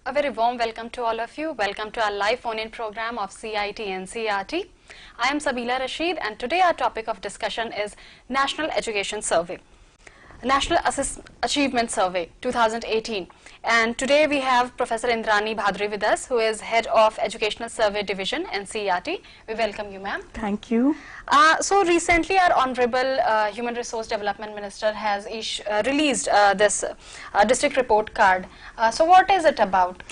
A very warm welcome to all of you. Welcome to our live phone-in program of CIT NCERT. I am Sabeela Rasheed, and today our topic of discussion is National Education Survey, National Achievement Survey 2018. And today we have Professor Indrani Bhaduri with us, who is Head of Educational Survey Division, NCERT. We welcome you, ma'am. Thank you. So recently our Honorable Human Resource Development Minister has released this district report card. So what is it about?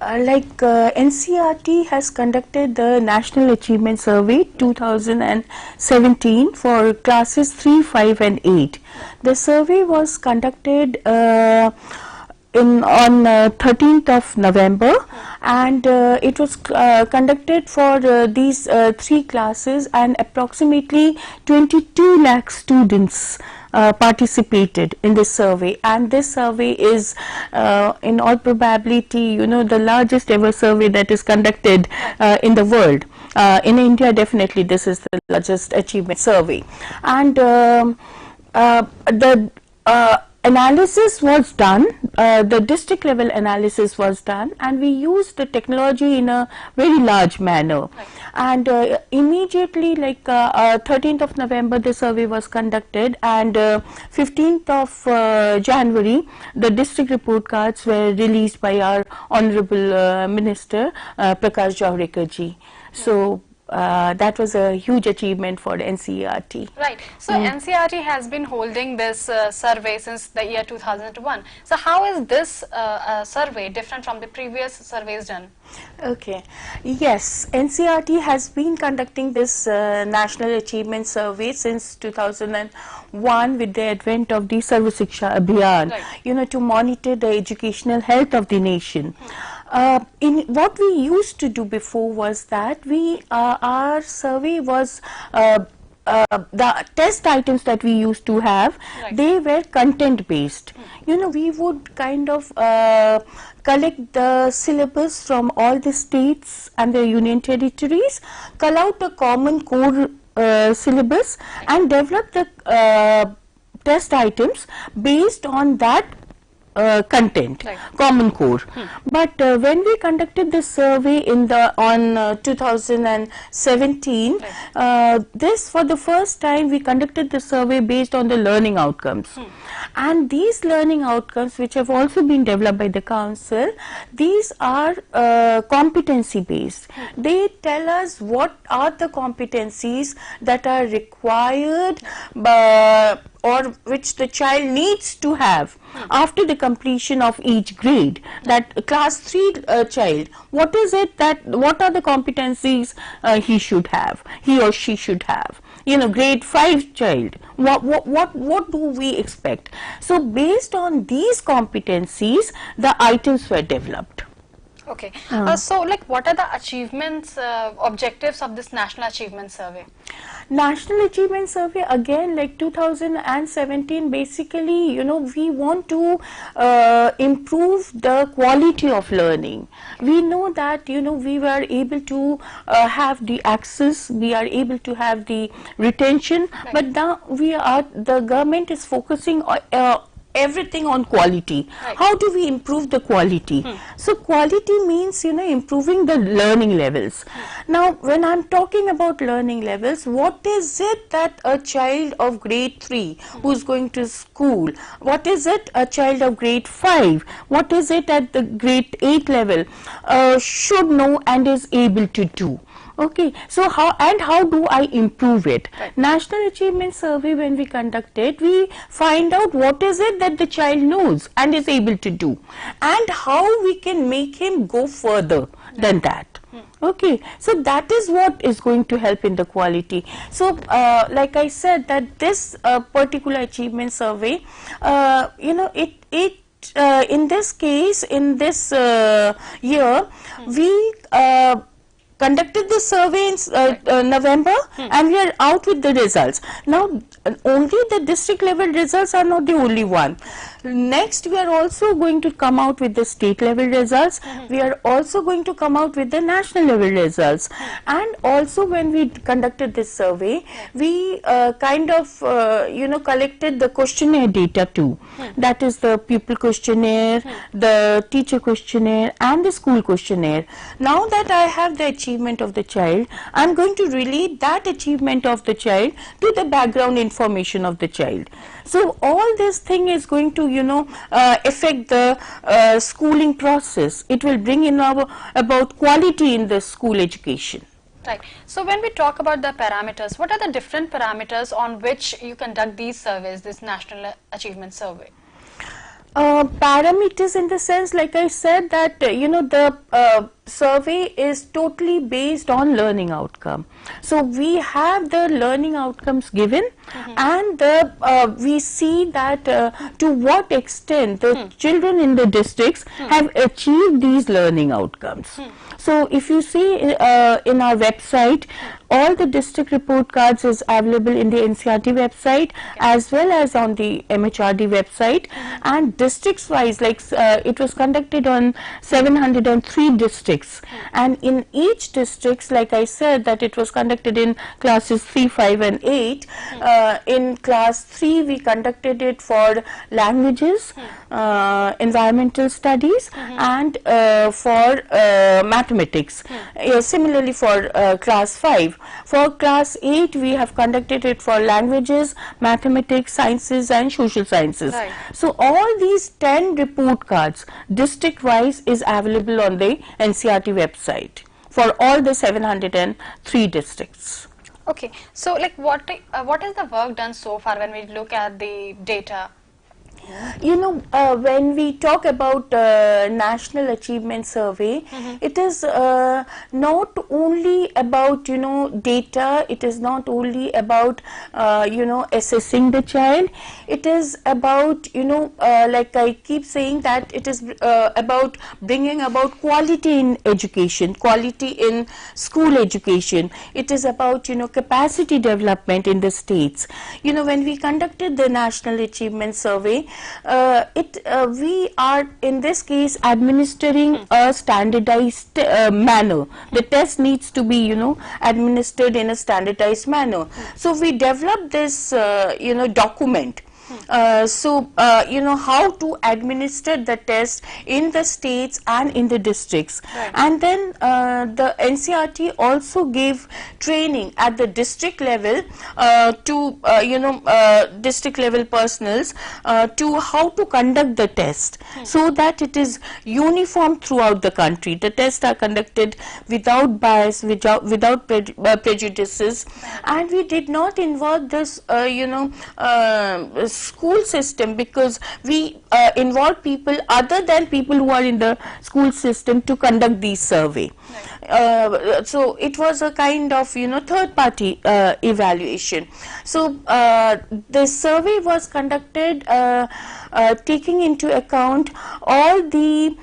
NCERT has conducted the National Achievement Survey 2017 for classes 3, 5 and 8. The survey was conducted on 13th of November, and it was conducted for these 3 classes, and approximately 22 lakh students participated in this survey. And this survey is in all probability, the largest ever survey that is conducted in the world. In India, definitely this is the largest achievement survey. And the analysis was done, the district level analysis was done, and we used the technology in a very large manner. Right. And immediately, 13th of November, the survey was conducted, and 15th of January, the district report cards were released by our Honorable Minister, Prakash Javadekar ji. So that was a huge achievement for NCERT. Right. So NCERT has been holding this survey since the year 2001. So how is this survey different from the previous surveys done? Okay. Yes, NCERT has been conducting this National Achievement Survey since 2001 with the advent of the Sarva Shiksha Abhiyan, right, to monitor the educational health of the nation. In what we used to do before was that our survey was the test items that we used to have, right, they were content based. We would kind of collect the syllabus from all the states and the union territories, call out a common core syllabus, and develop the test items based on that content, right, common core. But when we conducted this survey on 2017, right, this for the first time we conducted the survey based on the learning outcomes. And these learning outcomes, which have also been developed by the council, these are competency based. They tell us what are the competencies that are required or which the child needs to have after the completion of each grade. That class 3 child, what are the competencies he or she should have? Grade 5 child, what do we expect? So based on these competencies, the items were developed. Okay. So what are the achievements, objectives of this National Achievement Survey? National Achievement Survey, again, like 2017, basically, we want to improve the quality of learning. We know that, we were able to have the access, we are able to have the retention, right, but now the government is focusing on everything on quality. Right. How do we improve the quality? So quality means improving the learning levels. Now when I'm talking about learning levels, what is it that a child of grade 3 who's going to school, what is it a child of grade 5, what is it at the grade 8 level should know and is able to do? Okay, so how do I improve it? Right. National Achievement Survey, when we conduct it, we find out what is it that the child knows and is able to do, and how we can make him go further than that. Okay, so that is what is going to help in the quality. So like I said, that this particular achievement survey, in this case, in this year, we conducted the survey in November, and we are out with the results. Now, only the district level results are not the only one. Next, we are also going to come out with the state level results. We are also going to come out with the national level results. And also, when we conducted this survey, we kind of collected the questionnaire data too. That is the pupil questionnaire, the teacher questionnaire, and the school questionnaire. Now that I have the achievement of the child, I am going to relate that achievement of the child to the background information of the child. So all this thing is going to affect the schooling process. It will bring in about quality in the school education. Right. So when we talk about the parameters, what are the different parameters on which you conduct these surveys, this National Achievement Survey? Parameters in the sense, like I said, that the survey is totally based on learning outcome. So we have the learning outcomes given, and we see that to what extent the children in the districts have achieved these learning outcomes. So if you see in our website, all the district report cards is available in the NCERT website as well as on the MHRD website, and districts wise, like it was conducted on 703 districts, and in each districts, like I said, that it was conducted in classes 3, 5 and 8. In class 3 we conducted it for languages, environmental studies, and for mathematics. Similarly for class 5. For class 8 we have conducted it for languages, mathematics, sciences and social sciences. Right. So all these 10 report cards district wise is available on the NCERT website for all the 703 districts. Okay, so like what is the work done so far when we look at the data? When we talk about National Achievement Survey, it is not only about data. It is not only about assessing the child. It is about like I keep saying, that it is about bringing about quality in education, quality in school education. It is about capacity development in the states. When we conducted the National Achievement Survey, we are in this case administering a standardized manner. The test needs to be administered in a standardized manner. So we developed this document. How to administer the test in the states and in the districts. Right. And then the NCERT also gave training at the district level to district level personals to how to conduct the test, so that it is uniform throughout the country. The tests are conducted without bias, without prejudices, and we did not involve this school system, because we involve people other than people who are in the school system to conduct these survey. Right. So it was a kind of third party evaluation. So the survey was conducted taking into account all the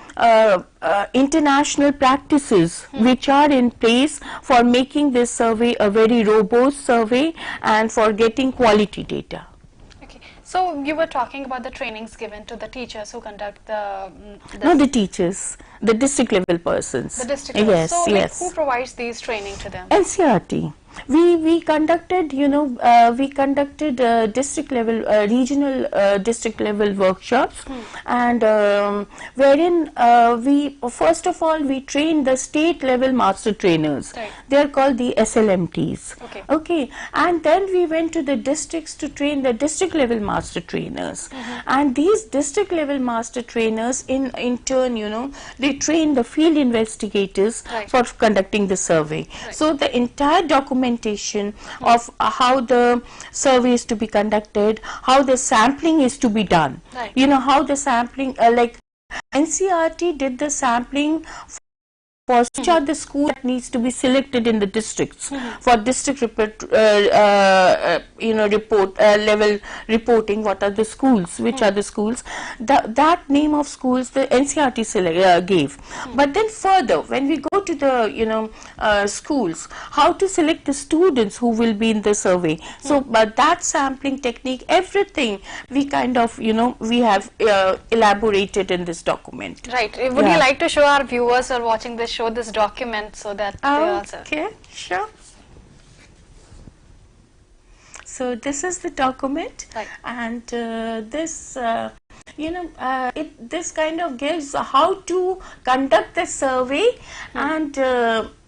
international practices which are in place for making this survey a very robust survey and for getting quality data. So you were talking about the trainings given to the teachers who conduct the not the teachers, the district level persons. The district level. Yes, so yes. Who provides these training to them? NCERT. We conducted district level, regional district level workshops, and wherein we first of all we train the state level master trainers. Right. They are called the SLMTs. Okay. And then we went to the districts to train the district level master trainers, and these district level master trainers in turn they train the field investigators. Right. For conducting the survey. Right. So the entire documentation of how the survey is to be conducted, how the sampling is to be done. Right. How the sampling, like NCERT did the sampling which are the schools that needs to be selected in the districts for district report, report level reporting. What are the schools? Which are the schools? That name of schools the NCERT gave. But then further, when we go to the schools, how to select the students who will be in the survey. So, but that sampling technique, everything we kind of we have elaborated in this document. Right. Would you like to show our viewers who are watching this show this document so that they also... Okay, sure. So this is the document, right. And this this kind of gives how to conduct the survey and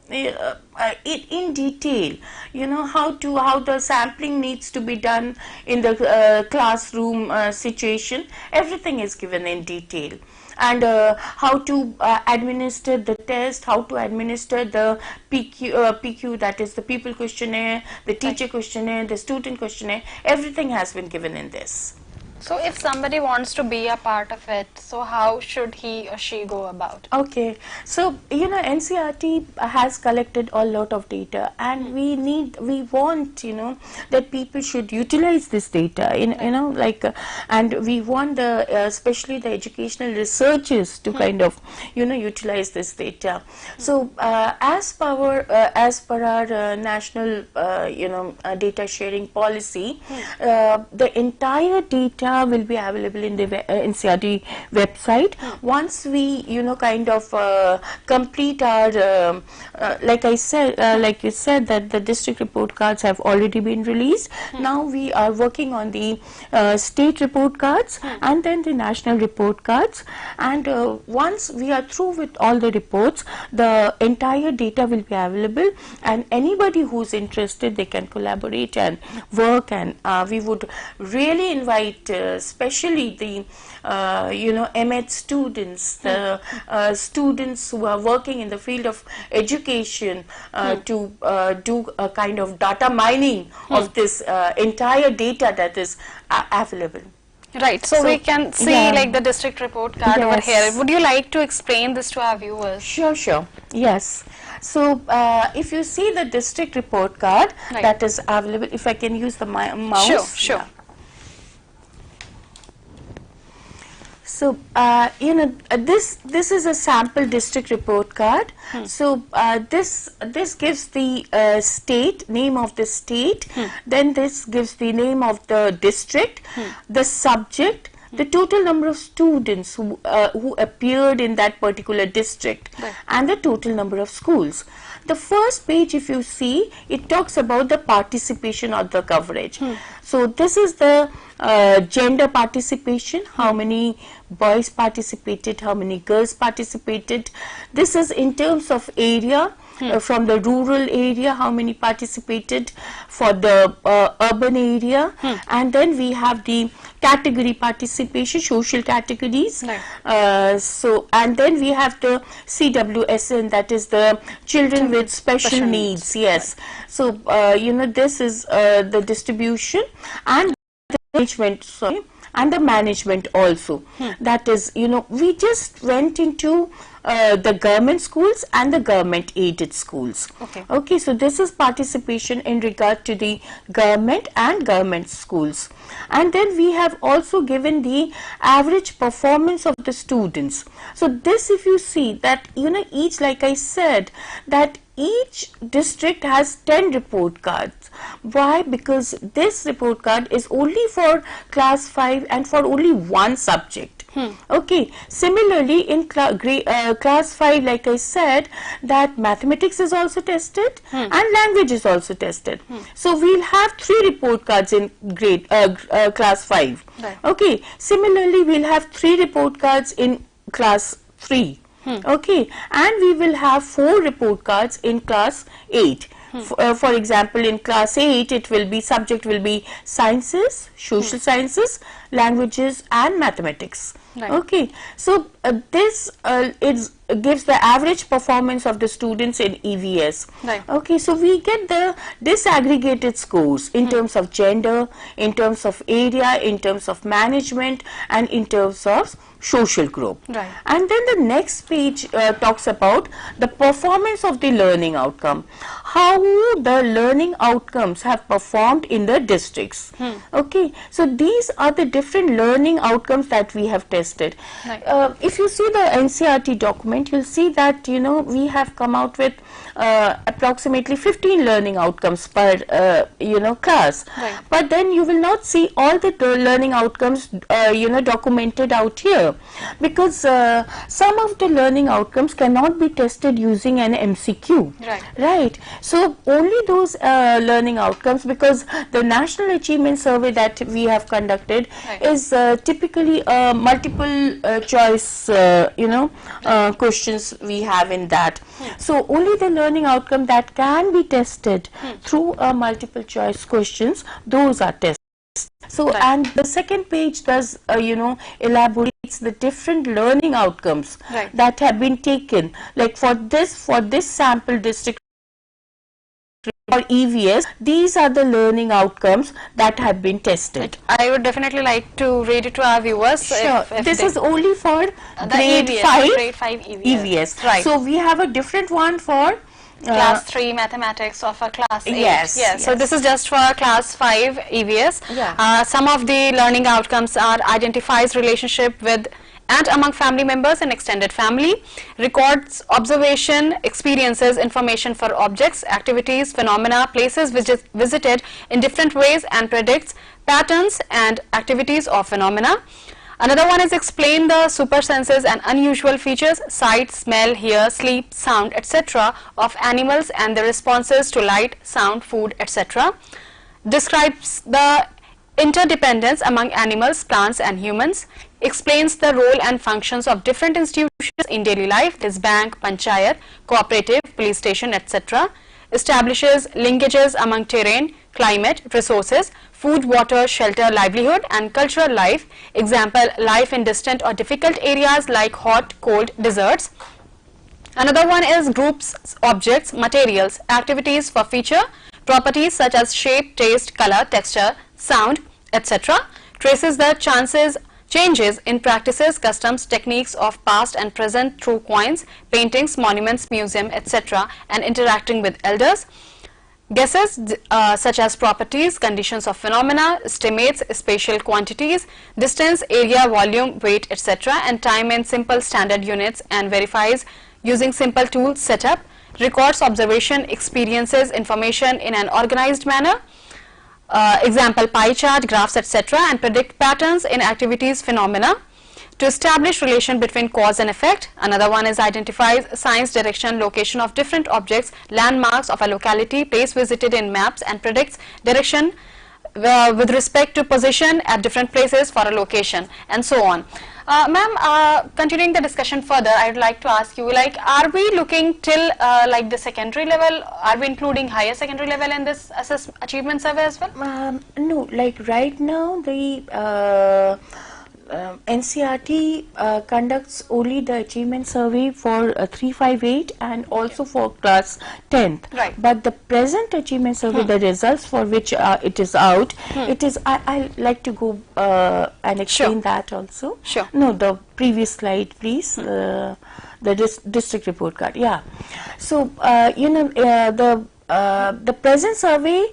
it in detail, how the sampling needs to be done in the classroom situation. Everything is given in detail. And how to administer the test, how to administer the PQ, that is the people questionnaire, the teacher questionnaire, the student questionnaire, everything has been given in this. So if somebody wants to be a part of it, so how should he or she go about? Okay, so NCERT has collected a lot of data, and we want that people should utilize this data and we want the especially the educational researchers to kind of utilize this data. So as per our national data sharing policy, the entire data will be available in the NCERT website. Once we complete our like you said that the district report cards have already been released. Now we are working on the state report cards and then the national report cards, and once we are through with all the reports, the entire data will be available, and anybody who's interested, they can collaborate and work, and we would really invite especially the MEd students, the students who are working in the field of education to do a kind of data mining of this entire data that is available. Right, so we can see like the district report card over here. Would you like to explain this to our viewers? Sure, yes. So if you see the district report card that is available, if I can use the mouse. Sure. So this is a sample district report card. So this gives the state name of the state. Then this gives the name of the district, the subject, the total number of students who appeared in that particular district, and the total number of schools. The first page, if you see, it talks about the participation of the coverage. So this is the gender participation, how many boys participated, how many girls participated. This is in terms of area, from the rural area, how many participated, for the urban area, and then we have the category participation, social categories. So, and then we have the CWSN, that is the children with special needs. Yes. So this is the distribution and the management. And the management also. That is, we just went into the government schools and the government aided schools. Okay, so this is participation in regard to the government and government schools. And then we have also given the average performance of the students. So this, if you see that, each, like I said, that each district has 10 report cards. Why? Because this report card is only for class 5 and for only one subject. Okay. Similarly, in class 5, like I said, that mathematics is also tested and language is also tested. So we'll have 3 report cards in class 5. Okay. Similarly, we'll have 3 report cards in class 3. Okay, and we will have 4 report cards in class 8. For example, in class 8, it will be subject will be sciences, social sciences, languages, and mathematics. Okay, so this gives the average performance of the students in EVS. Right. Okay, so we get the disaggregated scores in terms of gender, in terms of area, in terms of management, and in terms of social group. Right. And then the next page talks about the performance of the learning outcome, how the learning outcomes have performed in the districts. Okay, so these are the different learning outcomes that we have tested. Right. If you see the NCERT document, you'll see that we have come out with approximately 15 learning outcomes per class. Right. But then you will not see all the learning outcomes documented out here, because some of the learning outcomes cannot be tested using an MCQ. Right. So only those learning outcomes, because the National Achievement Survey that we have conducted is typically multiple choice questions we have in that. So only the learning outcome that can be tested through multiple choice questions, those are tested. So and the second page does elaborates the different learning outcomes that have been taken, like for this sample district or EVS, these are the learning outcomes that have been tested. I would definitely like to read it to our viewers. Sure. If this is only for grade EVS, 5 EVS. Right. So we have a different one for class 3 mathematics of a class 8. Yes. So this is just for class 5 EVS. Yeah. Some of the learning outcomes are identifies relationship with and among family members and extended family, records observation, experiences, information for objects, activities, phenomena, places visited in different ways, and predicts patterns and activities of phenomena. Another one is explain the super senses and unusual features, sight, smell, hear, sleep, sound, etc. of animals and their responses to light, sound, food, etc. Describes the interdependence among animals, plants and humans. Explains the role and functions of different institutions in daily life, this bank, panchayat, cooperative, police station, etc. Establishes linkages among terrain, climate, resources, food, water, shelter, livelihood and cultural life. Example, life in distant or difficult areas like hot, cold, deserts. Another one is groups, objects, materials, activities for feature, properties such as shape, taste, color, texture, sound, etc. Traces the changes in practices, customs, techniques of past and present through coins, paintings, monuments, museum, etc. and interacting with elders. Guesses such as properties, conditions of phenomena, estimates spatial quantities, distance, area, volume, weight, etc. and time in simple standard units, and verifies using simple tools setup, records observation, experiences, information in an organized manner. Example, pie chart, graphs, etc. and predict patterns in activities, phenomena. To establish relation between cause and effect. Another one is identifies signs, direction, location of different objects, landmarks of a locality, place visited in maps, and predicts direction with respect to position at different places for a location, and so on. Ma'am, continuing the discussion further, I would like to ask you, like, are we looking till like the secondary level? Are we including higher secondary level in this achievement survey as well? No, like right now the NCERT conducts only the achievement survey for 358 and also for class 10th. Right. But the present achievement survey, the results for which it is out, it is, I like to go and explain that also. Sure. No, the previous slide please. The district report card. Yeah. So, the present survey,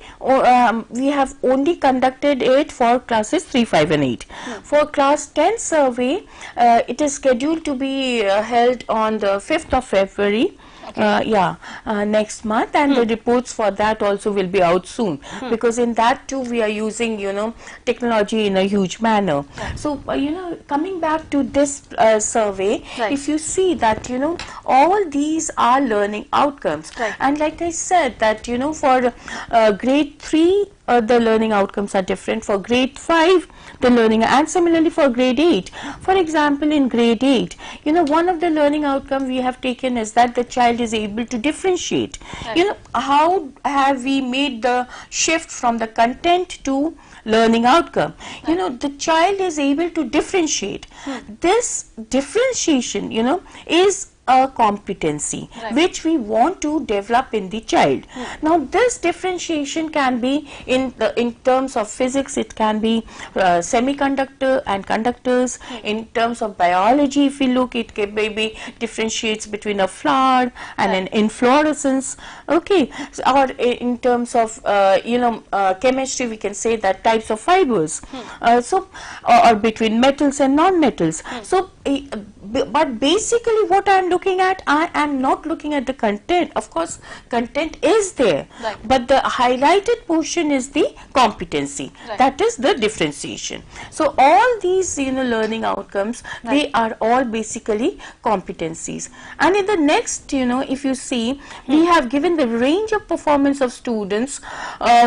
we have only conducted it for classes 3, 5 and 8. For class 10 survey, it is scheduled to be held on the 5th of February. Next month, and the reports for that also will be out soon, because in that too we are using technology in a huge manner. So coming back to this survey, if you see that all these are learning outcomes, and like I said that for grade 3 the learning outcomes are different, for grade 5 the learning, and similarly for grade 8. For example, in grade 8, one of the learning outcome we have taken is that the child is able to differentiate. How have we made the shift from the content to learning outcome. You know, the child is able to differentiate. This differentiation, you know, is a competency which we want to develop in the child. Now this differentiation can be in terms of physics, it can be semiconductor and conductors. In terms of biology, if we look, it can maybe differentiates between a flower and an inflorescence. Okay, so, or in terms of chemistry, we can say that types of fibers. Or between metals and non-metals. So but basically what I am looking at, I am not looking at the content. Of course content is there, but the highlighted portion is the competency, that is the differentiation. So all these learning outcomes, they are all basically competencies. And in the next, if you see, we have given the range of performance of students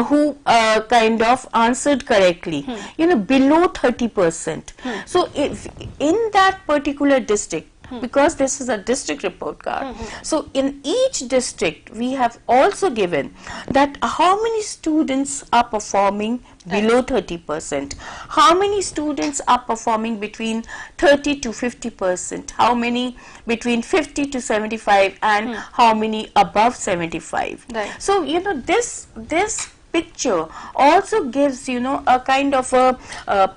who kind of answered correctly, below 30%. So if in that particular district, because this is a district report card, so in each district we have also given that how many students are performing below 30%, how many students are performing between 30 to 50%, how many between 50 to 75, and how many above 75. So this picture also gives a kind of a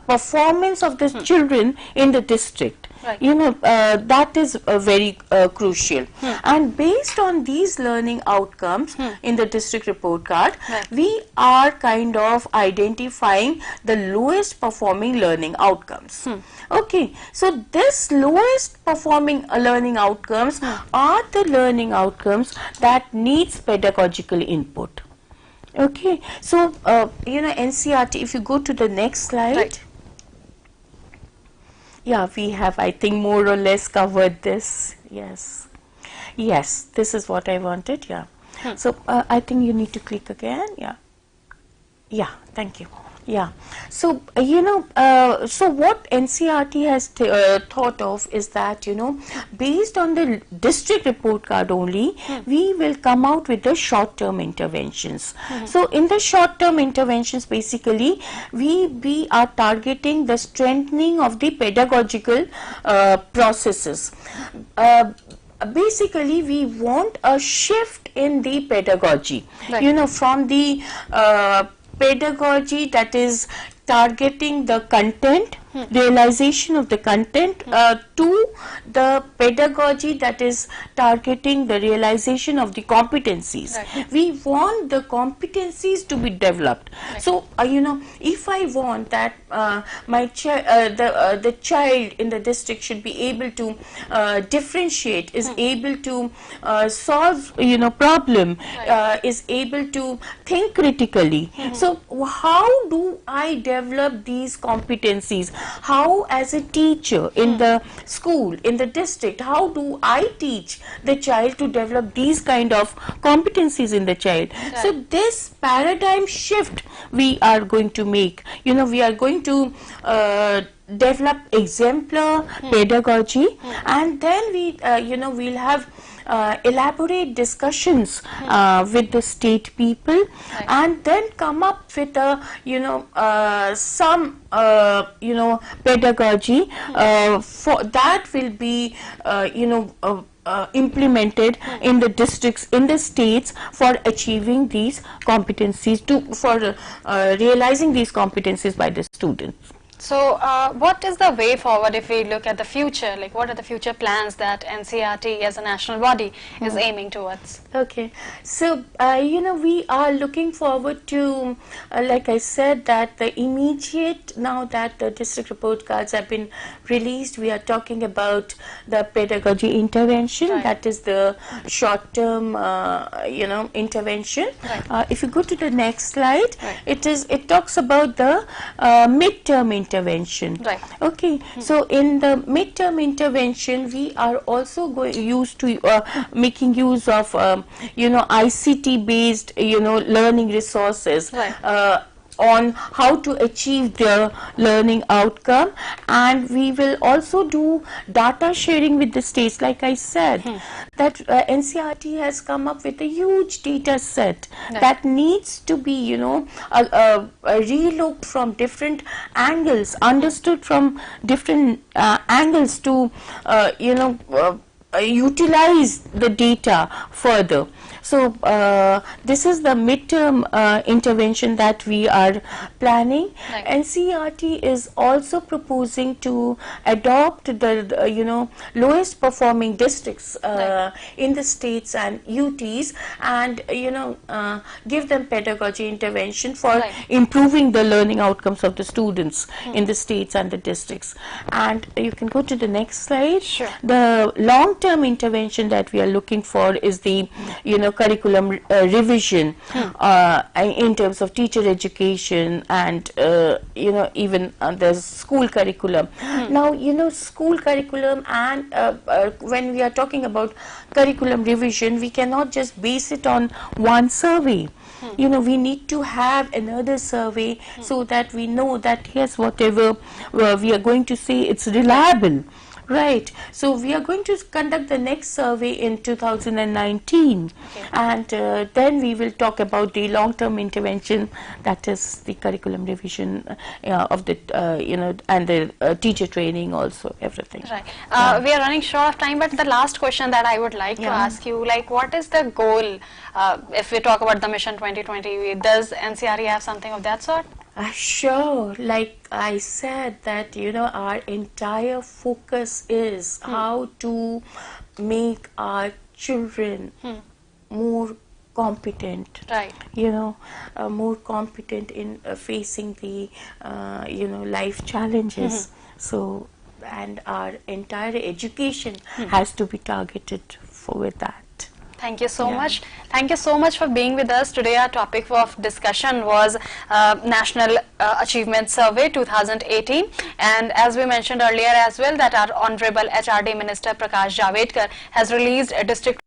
performance of the children in the district. That is very crucial. And based on these learning outcomes in the district report card, we are kind of identifying the lowest performing learning outcomes. Okay, so this lowest performing learning outcomes are the learning outcomes that needs pedagogical input. Okay, so NCERT, if you go to the next slide. Yeah, we have, I think, more or less covered this. Yes, this is what I wanted. Yeah. So I think you need to click again. Yeah, thank you. Yeah, so so what NCERT has thought of is that based on the district report card only, we will come out with the short-term interventions. So in the short-term interventions, basically we are targeting the strengthening of the pedagogical processes. Basically we want a shift in the pedagogy, from the pedagogy that is targeting the content, realization of the content, to the pedagogy that is targeting the realization of the competencies. We want the competencies to be developed. So if I want that my the child in the district should be able to differentiate, is able to solve problem, is able to think critically. So how do I develop these competencies? How, as a teacher in the school, in the district, how do I teach the child to develop these kind of competencies in the child? So this paradigm shift we are going to make. We are going to develop exemplar pedagogy, and then we we'll have elaborate discussions with the state people, and then come up with some pedagogy for that will be implemented in the districts, in the states, for achieving these competencies, for realizing these competencies by the students. So what is the way forward if we look at the future? Like, what are the future plans that NCERT as a national body is aiming towards? Okay, so we are looking forward to, like I said, that the immediate, now that the district report cards have been released, we are talking about the pedagogy intervention, that is the short-term intervention. If you go to the next slide, it talks about the mid-term intervention. Okay, so in the mid-term intervention, we are also making use of ICT based learning resources, on how to achieve their learning outcome, and we will also do data sharing with the states. Like I said, that NCERT has come up with a huge data set that needs to be, you know, relooked from different angles, understood from different angles to, you know, utilize the data further. So this is the midterm intervention that we are planning. Right. NCERT is also proposing to adopt the you know, lowest performing districts in the states and UTs, and you know, give them pedagogy intervention for improving the learning outcomes of the students in the states and the districts. And you can go to the next slide. Sure. The long-term intervention that we are looking for is the, you know, curriculum revision in terms of teacher education and you know, even the school curriculum. Now, you know, school curriculum, and when we are talking about curriculum revision, we cannot just base it on one survey. You know, we need to have another survey so that we know that yes, whatever we are going to say, it's reliable. Right. So we are going to conduct the next survey in 2019, and then we will talk about the long-term intervention, that is the curriculum revision of the you know, and the teacher training also, everything. Right. We are running short of time, but the last question that I would like to ask you, like, what is the goal? If we talk about the Mission 2020, does NCERT have something of that sort? Sure. Like I said, that you know, our entire focus is how to make our children more competent. Right. You know, more competent in facing the you know, life challenges. So, and our entire education has to be targeted with that. Thank you so much. Thank you so much for being with us. Today our topic of discussion was National Achievement Survey 2018, and as we mentioned earlier as well, that our Honorable HRD Minister Prakash Javadekar has released a district